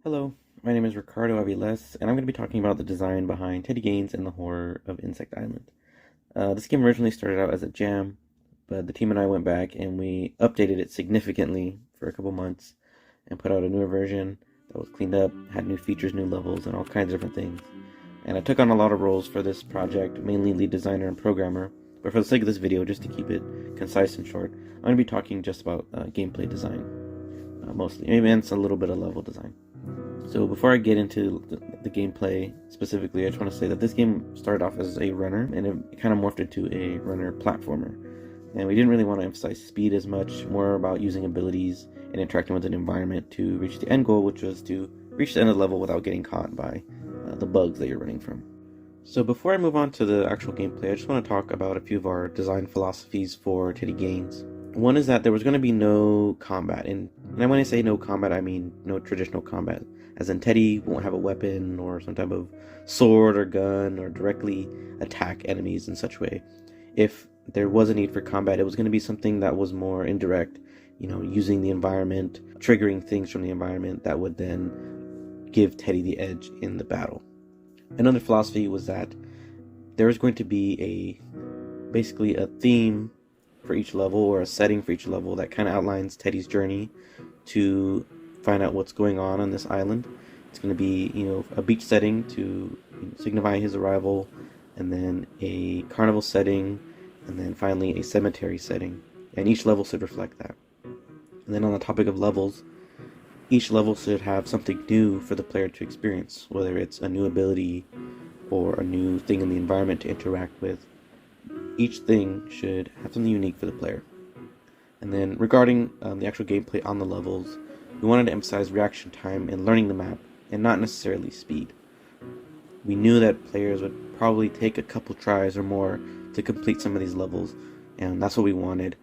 Hello, my name is Ricardo Aviles, and I'm going to be talking about the design behind Teddy Gainz and the Horror of Insect Island. This game originally started out as a jam, but the team and I went back and we updated it significantly for a couple months and put out a newer version that was cleaned up, had new features, new levels, and all kinds of different things. And I took on a lot of roles for this project, mainly lead designer and programmer, but for the sake of this video, just to keep it concise and short, I'm going to be talking just about gameplay design, mostly, maybe and a little bit of level design. So before I get into the gameplay specifically, I just want to say that this game started off as a runner, and it kind of morphed into a runner platformer. And we didn't really want to emphasize speed as much, more about using abilities and interacting with an environment to reach the end goal, which was to reach the end of the level without getting caught by the bugs that you're running from. So before I move on to the actual gameplay, I just want to talk about a few of our design philosophies for Teddy Gainz. One is that there was going to be no combat, and when I say no combat, I mean no traditional combat. As in, Teddy won't have a weapon or some type of sword or gun or directly attack enemies in such way. If there was a need for combat, it was going to be something that was more indirect, using the environment, triggering things from the environment that would then give Teddy the edge in the battle. Another philosophy was that there was going to be basically a theme for each level, or a setting for each level that kind of outlines Teddy's journey to find out what's going on this island. It's going to be, a beach setting to signify his arrival, and then a carnival setting, and then finally a cemetery setting. And each level should reflect that. And then on the topic of levels, each level should have something new for the player to experience, whether it's a new ability or a new thing in the environment to interact with. Each thing should have something unique for the player. And then regarding the actual gameplay on the levels, we wanted to emphasize reaction time and learning the map, and not necessarily speed. We knew that players would probably take a couple tries or more to complete some of these levels, and that's what we wanted.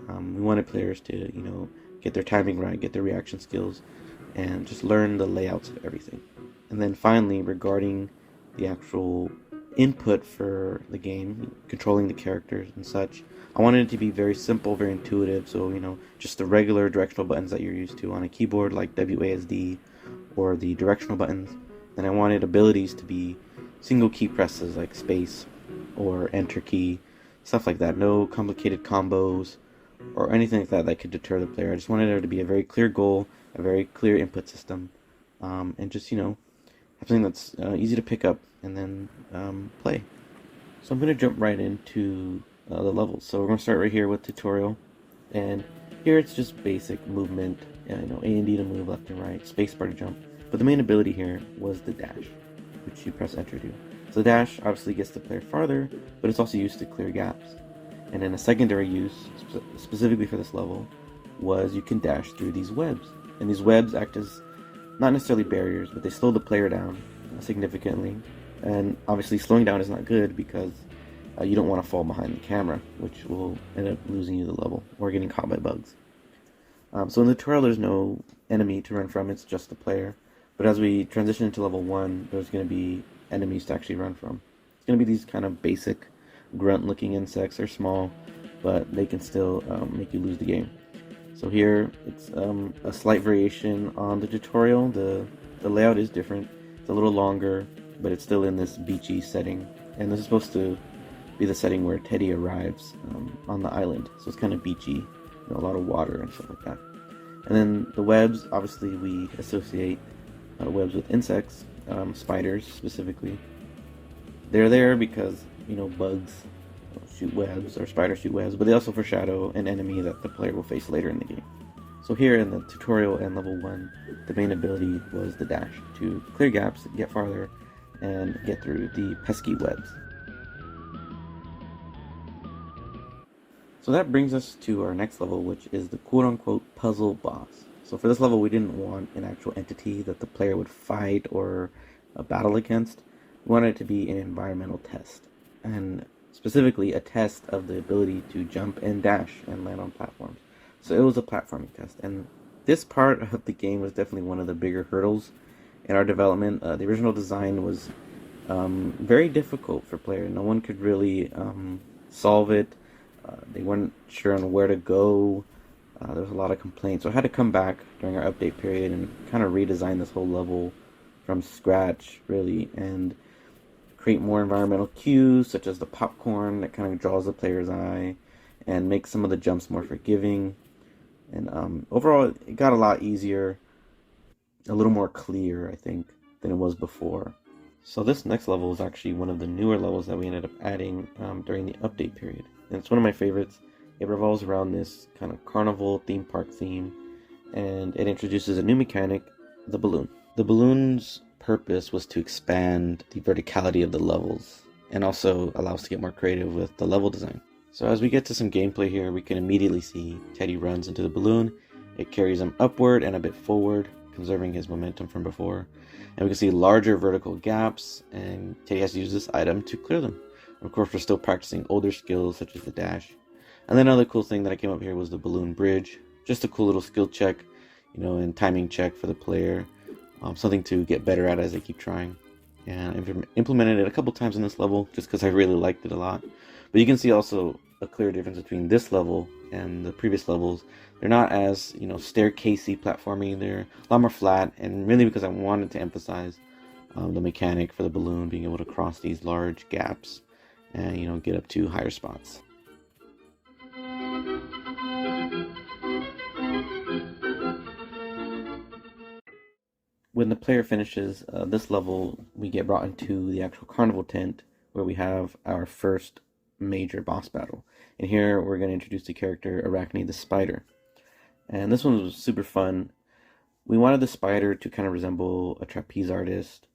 We wanted players to, get their timing right, get their reaction skills, and just learn the layouts of everything. And then finally, regarding the actual input for the game, controlling the characters and such, I wanted it to be very simple, very intuitive, so, just the regular directional buttons that you're used to on a keyboard like WASD or the directional buttons. Then I wanted abilities to be single key presses like space or enter key, stuff like that. No complicated combos or anything like that could deter the player. I just wanted there to be a very clear goal, a very clear input system, and just, have something that's easy to pick up and then play. So I'm going to jump right into the levels. So we're going to start right here with tutorial, and here it's just basic movement, A and D to move left and right, space bar to jump, but the main ability here was the dash, which you press enter to. So the dash obviously gets the player farther, but it's also used to clear gaps. And then a secondary use, specifically for this level, was you can dash through these webs, and these webs act as not necessarily barriers, but they slow the player down significantly. And obviously slowing down is not good because you don't want to fall behind the camera, which will end up losing you the level or getting caught by bugs. So in the tutorial there's no enemy to run from, it's just the player. But as we transition into level 1, there's going to be enemies to actually run from. It's going to be these kind of basic grunt looking insects. They're small, but they can still make you lose the game. So here it's a slight variation on the tutorial. The layout is different. It's a little longer, but it's still in this beachy setting, and this is supposed to be the setting where Teddy arrives on the island. So it's kind of beachy, a lot of water and stuff like that. And then the webs, obviously we associate webs with insects, spiders specifically. They're there because bugs shoot webs or spiders shoot webs, but they also foreshadow an enemy that the player will face later in the game. So here in the tutorial and level 1, the main ability was the dash to clear gaps, get farther, and get through the pesky webs. So that brings us to our next level, which is the quote-unquote puzzle boss. So for this level, we didn't want an actual entity that the player would fight or battle against. We wanted it to be an environmental test, and specifically a test of the ability to jump and dash and land on platforms. So it was a platforming test, and this part of the game was definitely one of the bigger hurdles in our development. The original design was very difficult for players. No one could really solve it. They weren't sure on where to go. There was a lot of complaints, so I had to come back during our update period and kind of redesign this whole level from scratch, really, and create more environmental cues, such as the popcorn that kind of draws the player's eye, and make some of the jumps more forgiving. And overall, it got a lot easier, a little more clear, I think, than it was before. So this next level is actually one of the newer levels that we ended up adding during the update period. And it's one of my favorites. It revolves around this kind of carnival theme park theme, and it introduces a new mechanic, the balloon. The balloon's purpose was to expand the verticality of the levels, and also allow us to get more creative with the level design. So as we get to some gameplay here, we can immediately see Teddy runs into the balloon. It carries him upward and a bit forward, conserving his momentum from before. And we can see larger vertical gaps, and Teddy has to use this item to clear them. Of course, we're still practicing older skills such as the dash. And then another cool thing that I came up here was the balloon bridge. Just a cool little skill check, and timing check for the player. Something to get better at as they keep trying. And I've implemented it a couple times in this level just because I really liked it a lot. But you can see also a clear difference between this level and the previous levels. They're not as, staircasey platforming. They're a lot more flat, and really because I wanted to emphasize the mechanic for the balloon being able to cross these large gaps and, get up to higher spots. When the player finishes this level, we get brought into the actual carnival tent where we have our first major boss battle. And here we're going to introduce the character Arachne the Spider. And this one was super fun. We wanted the spider to kind of resemble a trapeze artist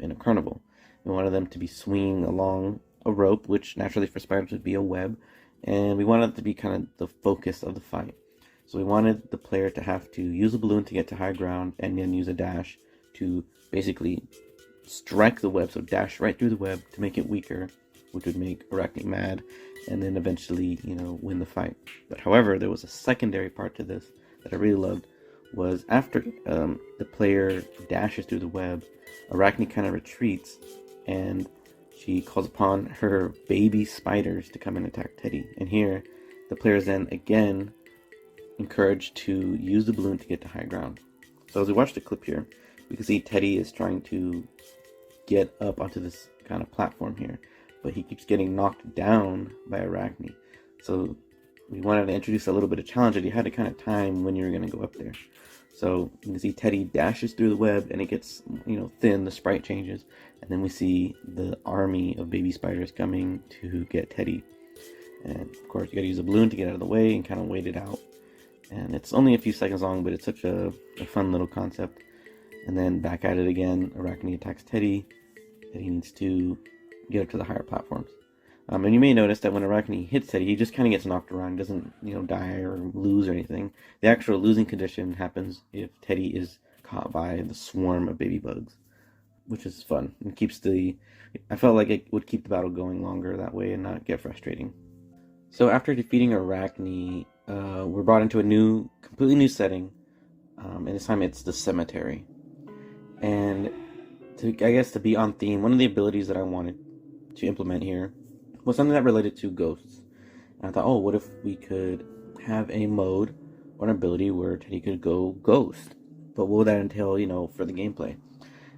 in a carnival. We wanted them to be swinging along a rope, which naturally for spiders would be a web. And we wanted it to be kind of the focus of the fight. So we wanted the player to have to use a balloon to get to high ground and then use a dash to basically strike the web, so dash right through the web to make it weaker, which would make Arachne mad, and then eventually, win the fight. But however, there was a secondary part to this that I really loved, was after the player dashes through the web, Arachne kind of retreats, and she calls upon her baby spiders to come and attack Teddy. And here, the player is then again encouraged to use the balloon to get to high ground. So as we watch the clip here, we can see Teddy is trying to get up onto this kind of platform here, but he keeps getting knocked down by Arachne. So we wanted to introduce a little bit of challenge that you had to kind of time when you're going to go up there. So you can see Teddy dashes through the web, and it gets, thin, the sprite changes, and then we see the army of baby spiders coming to get Teddy. And of course, you got to use a balloon to get out of the way and kind of wait it out. And it's only a few seconds long, but it's such a fun little concept. And then back at it again, Arachne attacks Teddy. Teddy needs to get up to the higher platforms. And you may notice that when Arachne hits Teddy, he just kind of gets knocked around. He doesn't, die or lose or anything. The actual losing condition happens if Teddy is caught by the swarm of baby bugs, which is fun. And I felt like it would keep the battle going longer that way and not get frustrating. So after defeating Arachne, we're brought into a completely new setting. And this time it's the cemetery. And to be on theme, one of the abilities that I wanted to implement here was something that related to ghosts. And I thought, what if we could have a mode or an ability where Teddy could go ghost? But what would that entail, for the gameplay?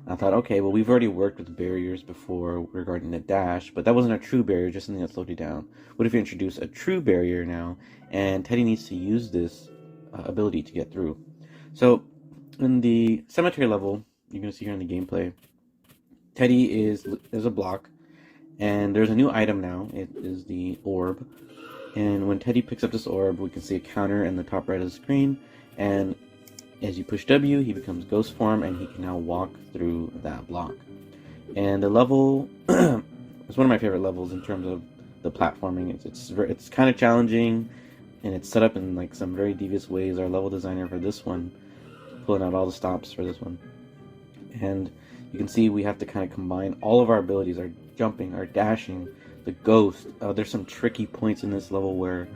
And I thought, okay, well, we've already worked with barriers before regarding the dash, but that wasn't a true barrier, just something that slowed you down. What if you introduce a true barrier now, and Teddy needs to use this ability to get through? So in the cemetery level, you're going to see here in the gameplay, there's a block, and there's a new item now. It is the orb. And when Teddy picks up this orb, we can see a counter in the top right of the screen. And as you push W, he becomes ghost form, and he can now walk through that block. And the level is one of my favorite levels in terms of the platforming. It's kind of challenging, and it's set up in some very devious ways. Our level designer for this one pulling out all the stops for this one. And you can see we have to kind of combine all of our abilities, our jumping, our dashing, the ghost. There's some tricky points in this level where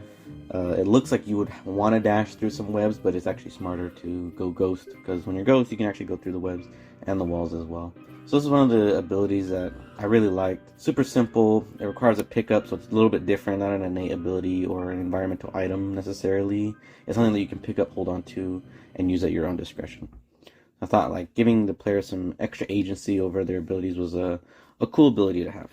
It looks like you would want to dash through some webs, but it's actually smarter to go ghost, because when you're ghost, you can actually go through the webs and the walls as well. So this is one of the abilities that I really liked. Super simple. It requires a pickup, so it's a little bit different, not an innate ability or an environmental item necessarily. It's something that you can pick up, hold on to, and use at your own discretion. I thought like giving the player some extra agency over their abilities was a cool ability to have.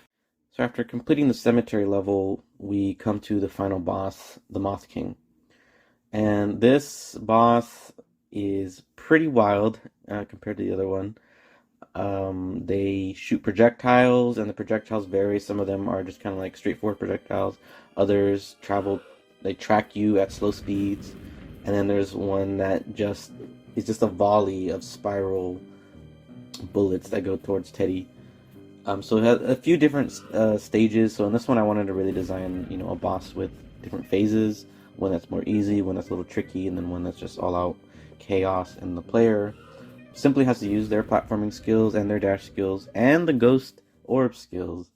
So after completing the cemetery level, we come to the final boss, the Moth King. And this boss is pretty wild compared to the other one. They shoot projectiles, and the projectiles vary. Some of them are just kind of like straightforward projectiles. Others they track you at slow speeds. And then there's one that just is just a volley of spiral bullets that go towards Teddy. So it has a few different stages. So in this one, I wanted to really design, a boss with different phases. One that's more easy, one that's a little tricky, and then one that's just all out chaos. And the player simply has to use their platforming skills and their dash skills and the ghost orb skills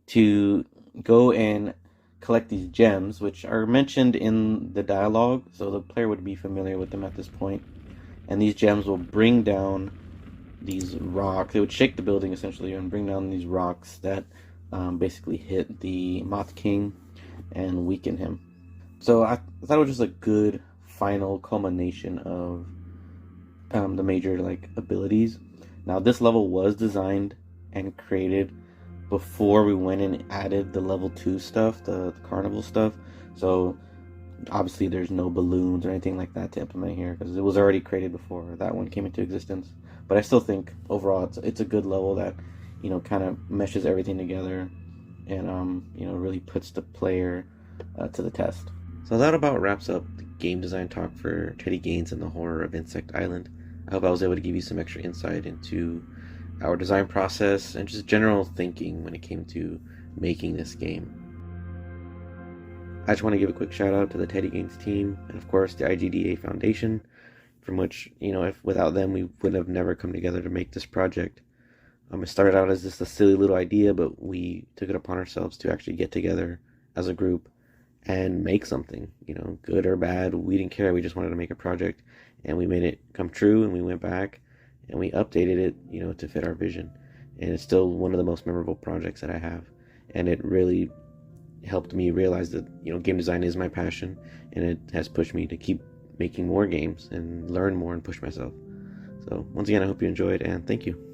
to go and collect these gems, which are mentioned in the dialogue, so the player would be familiar with them at this point. And these gems will bring down these rocks. They would shake the building essentially and bring down these rocks that basically hit the Moth King and weaken him. So I thought it was just a good final culmination of the major abilities. Now this level was designed and created before we went and added the level 2 stuff, the carnival stuff. So obviously there's no balloons or anything like that to implement here, because it was already created before that one came into existence. But I still think overall it's a good level that kind of meshes everything together and really puts the player to the test. So that about wraps up the game design talk for Teddy Gainz and the Horror of Insect Island. I hope I was able to give you some extra insight into our design process and just general thinking when it came to making this game. I just want to give a quick shout out to the Teddy Gainz team and of course the IGDA Foundation, from which, if without them we would have never come together to make this project. It started out as just a silly little idea, but we took it upon ourselves to actually get together as a group and make something, good or bad. We didn't care. We just wanted to make a project, and we made it come true, and we went back and we updated it, to fit our vision. And it's still one of the most memorable projects that I have. And it really helped me realize that, game design is my passion, and it has pushed me to keep making more games and learn more and push myself. So once again, I hope you enjoyed, and thank you.